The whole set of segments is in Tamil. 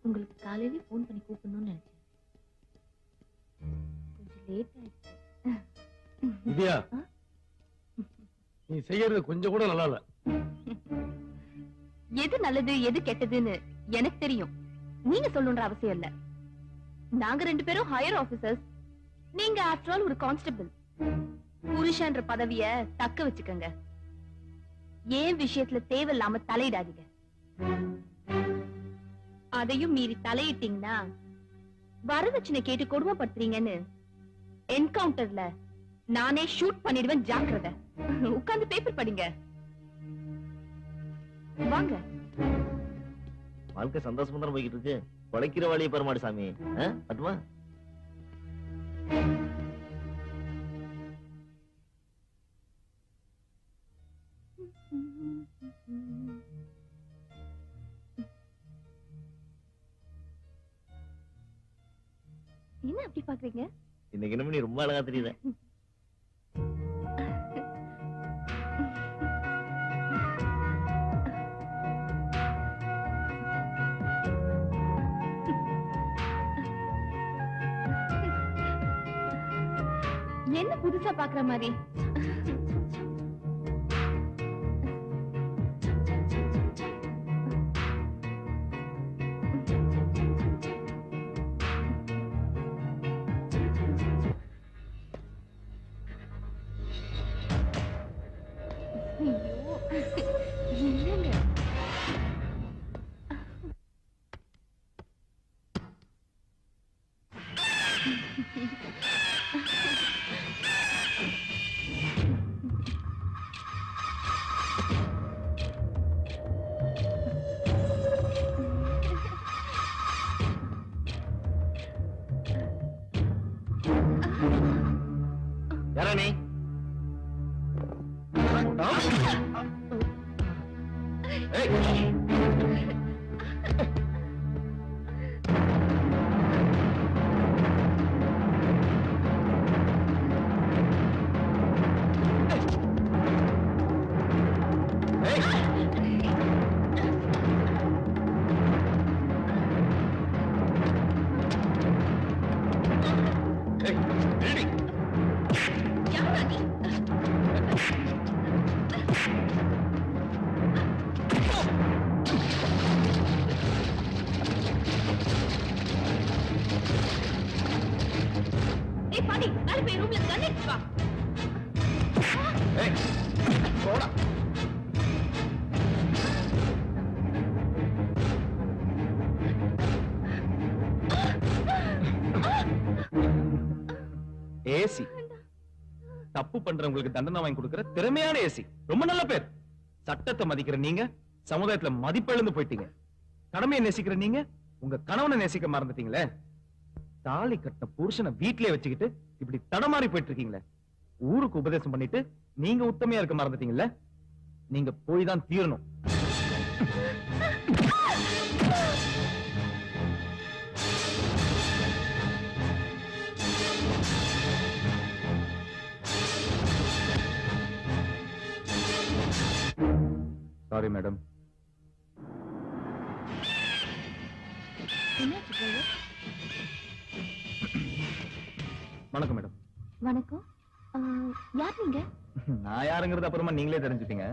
உங்களுக்கு காலையில போன் பண்ணி கூப்பிடணும்னு நினைச்சேன். கொஞ்சம் லேட் ஆயிடுச்சு. வித்யா, நீ செய்யறது கொஞ்சம் கூட நல்லா இல்ல. எது நல்லது எது கெட்டதுன்னு எனக்கு தெரியும். நீங்க சொல்லணும்ன்ற அவசியம் இல்ல. நாங்க 2 பேரும் ஹையர் ஆபீசர்ஸ். நீங்க ஆஃப்டர் ஆல் ஒரு கான்ஸ்டபிள். புருஷன்ற பதவிய தக்க வச்சுக்கங்க. ஏன் விஷயத்துல தேவையில்லாம தலையிடாதீங்க. அதையும் மீறி தலையிட்டீங்கன்னா வரதட்சணை கேட்டு கொடுமைப்படுத்துறீங்கன்னு என்கவுண்டர்ல நானே ஷூட் பண்ணிடுவேன். ஜாக்கிரதை. உட்கார்ந்து பேப்பர் படிங்க. வாங்க. வாழ்க்கை சந்தோஷமா தான் போய்கிட்டு இருக்கு. உழைக்கிற வழியை பெறமாடு சாமி. அதுமா என்ன அப்படி பாக்குறீங்க? இன்னைக்கு என்ன நீ ரொம்ப அழகா தெரியுத. என்ன புதுசா பாக்குற மாதிரி? யாரணி? ஏசி தப்பு பண்றவங்களுக்கு தண்டனை வாங்கி கொடுக்கிற திறமையான ஏசி. ரொம்ப நல்ல பேர். சட்டத்தை மதிக்கிற நீங்க சமுதாயத்துல மதிப்பிழந்து போயிட்டீங்க. கடமையை நேசிக்கிற நீங்க உங்க கணவனை நேசிக்க மறந்துட்டீங்களே. தாலி கட்ட புருஷனை வீட்டிலே வச்சுக்கிட்டு இப்படி தடமாறி போயிட்டு இருக்கீங்களே. ஊருக்கு உபதேசம் பண்ணிட்டு நீங்க உத்தமையா இருக்க மறந்துட்டீங்கல்ல. நீங்க போய் தான் தீரணும். Sorry madam. வணக்கம் மேடம். வணக்கம். யார் நீங்க? நான் யாருங்கிறது அப்புறமா நீங்களே தெரிஞ்சுட்டீங்க.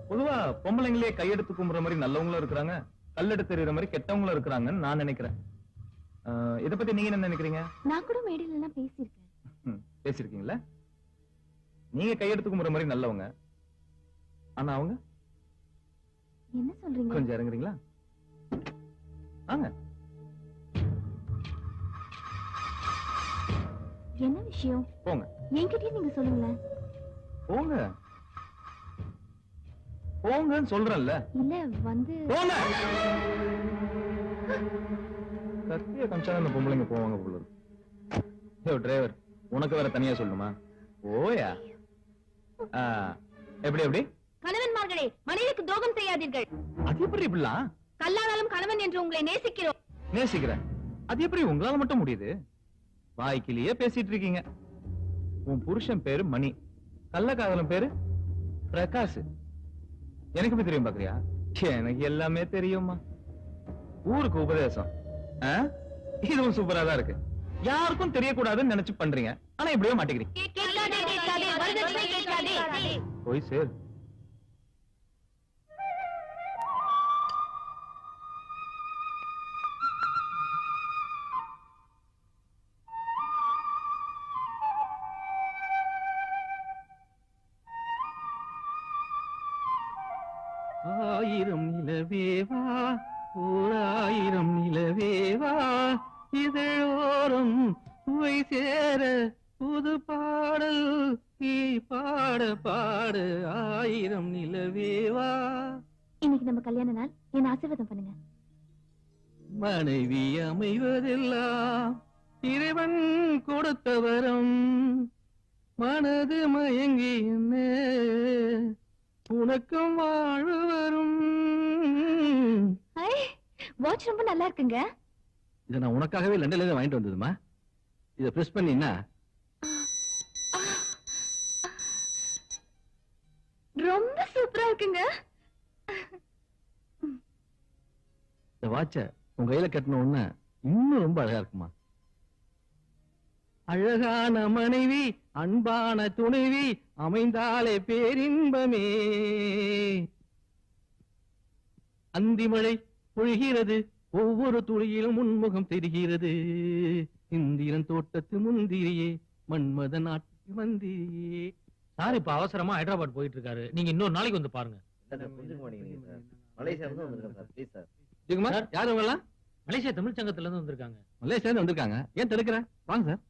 பொதுவா பொம்பளைங்களே கையெடுத்து கும்புற மாதிரி நல்லவங்களும் இருக்கிறாங்க, கல்லெடுத்து தெரியுற மாதிரி கெட்டவங்களும் இருக்கிறாங்கன்னு நான் நினைக்கிறேன். இத பத்தி நீங்க என்ன நினைக்கிறீங்க? நான் கூட மேடையில எல்லாம் பேசியிருக்கேன். பேசிருக்கீங்களா? நீங்க கையெடுத்து கும்புற மாதிரி நல்லவங்க, ஆனா அவங்க என்ன சொல்றீங்க? கொஞ்சம் இறங்குறீங்களா? வாங்க. என்ன விஷயம்? போங்க. என்கிட்டயே நீங்க சொல்லுங்களேன். போங்க போங்கன்னு சொல்றேன்ல. இல்ல வந்து போங்க. கத்திய கம்சாதான் அந்த பொம்பளைங்க போவாங்க போல இருக்கு. டிரைவர், உனக்கு வேற தனியா சொல்லணுமா? ஓயா. எப்படி எப்படி? கணவன்மார்களே, மனைவிக்கு துரோகம் செய்யாதீர்கள். அது எப்படி இப்படிலாம்? கல்லானாலும் கணவன் என்று உங்களை நேசிக்கிறோம். நேசிக்கிறேன். அது எப்படி உங்களால மட்டும் முடியுது? வாய்க்கிலேயே பேசிட்டு இருக்கீங்க. உன் புருஷன் பேரு மணி, கள்ளக்காதலன் பேரு பிரகாஷ். எனக்கு எப்படி தெரியும் பாக்குறியா? எனக்கு எல்லாமே தெரியுமா. ஊருக்கு உபதேசம். இதுவும் சூப்பரா தான் இருக்கு. யாருக்கும் தெரியக்கூடாதுன்னு நினைச்சு பண்றீங்க, ஆனா இப்படியே மாட்டேங்கிறீங்க. போய் சேர். ஆயிரம் நிலவேவா, ஓராயிரம் நிலவேவா, இதழோரம் சுவை சேர புது பாடல் நீ பாட பாட, ஆயிரம் நிலவேவா. இன்னைக்கு நம்ம கல்யாண நாள், என்ன ஆசீர்வாதம் பண்ணுங்க. மனைவி அமைவதெல்லாம் இறைவன் கொடுத்த வரம், மனது மயங்கி என்ன உனக்கும் வாழ்வு வரும். வாட்ச் ரொம்ப நல்லா இருக்குங்க. இதை நான் உனக்காகவே லண்டன்ல இருந்து வாங்கிட்டு வந்ததுமா. இதை பிரஸ் பண்ணினா ரொம்ப சூப்பரா இருக்குங்க. இந்த வாட்ச உங்க கையில கட்டின உடனே இன்னும் ரொம்ப அழகா இருக்குமா. அழகான மனைவி அன்பான துணைவி அமைந்தாலே பேரின்பமே. அந்திமழை பொழிகிறது, ஒவ்வொரு துளியிலும் உன்முகம் தெரிகிறது. இந்திரன் தோட்டத்து முந்திரியே, மன்மத நாட்டு மந்திரியே. சார் இப்ப அவசரமா ஹைதராபாத் போயிட்டு இருக்காரு, நீங்க இன்னொரு நாளைக்கு வந்து பாருங்க. Malaysia sir, please sir. யாரு அவங்கலாம்? மலேசியா தமிழ் சங்கத்துல இருந்து வந்திருக்காங்க. மலேசியா இருந்து வந்திருக்காங்க, ஏன் தடுக்கிற? வாங்க சார்.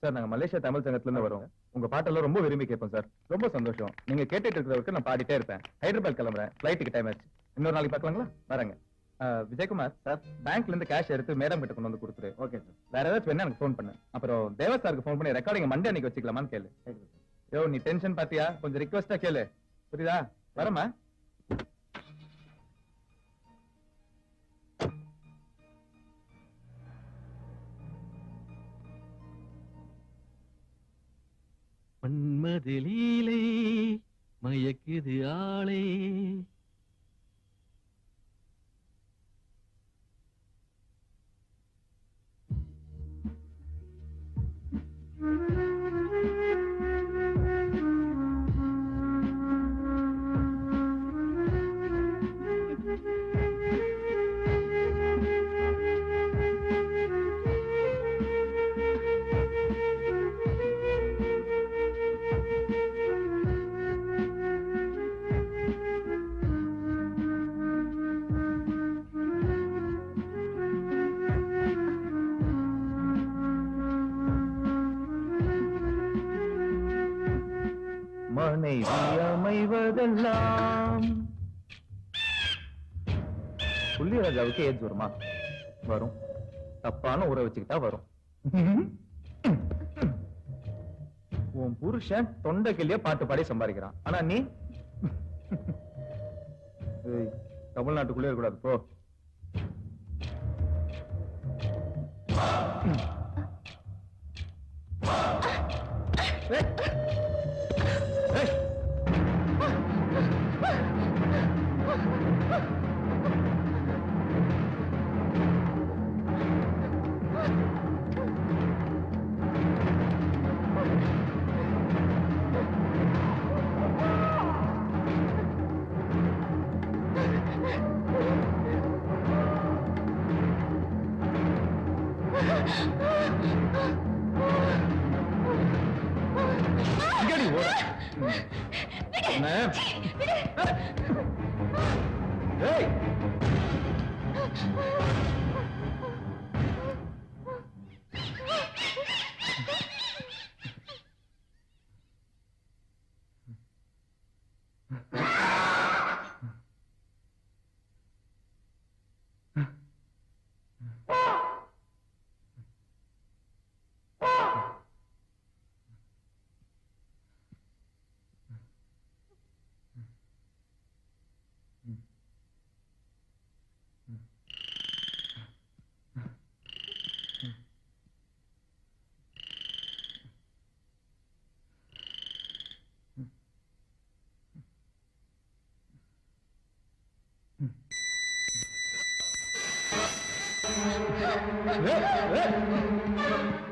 சார் நாங்க மலேசியா தமிழ் சங்கத்துல இருந்து வரோம். உங்க பாட்டெல்லாம் ரொம்ப விரும்பி கேட்போம் சார். ரொம்ப சந்தோஷம். நீங்க கேட்டுட்டு இருக்கிறவருக்கு நான் பாடிட்டே இருப்பேன். ஹைதராபாத் கிளம்புறேன், ஃபிளைட்டுக்கு டைம் ஆச்சு. இன்னொரு நாளைக்கு பார்க்கலாங்களா? வரேங்க. விஜயகுமார் சார், பேங்க்ல இருந்து கேஷ் எடுத்து மேடம் கிட்ட கொண்டு வந்து கொடுத்துரு. Okay sir. வேற ஏதாச்சும் வேணா எனக்கு ஃபோன் பண்ணு. அப்புறம் தேவா சாருக்கு ஃபோன் பண்ணி ரெக்கார்டிங் மண்டே அன்னைக்கு வச்சுக்கலாமான்னு கேளு. யோ நீ டென்ஷன் பாத்தியா? கொஞ்சம் ரிக்வெஸ்டா கேளு, புரியுதா? வரமா. மன்மத லீலை மயக்குது ஆளே, மனைவி அமைவதெல்லாம். புள்ளிராஜாவுக்கு ஏஜ் வருமா? வரும். தப்பான ஊரை வச்சுக்கிட்டா வரும். உன் புருஷன் தொண்டைக்கிலேயே பாட்டு பாடி சம்பாதிக்கிறான், ஆனா நீ தமிழ்நாட்டுக்குள்ளே இருக்கக்கூடாது போ. ஏய், ஏய்.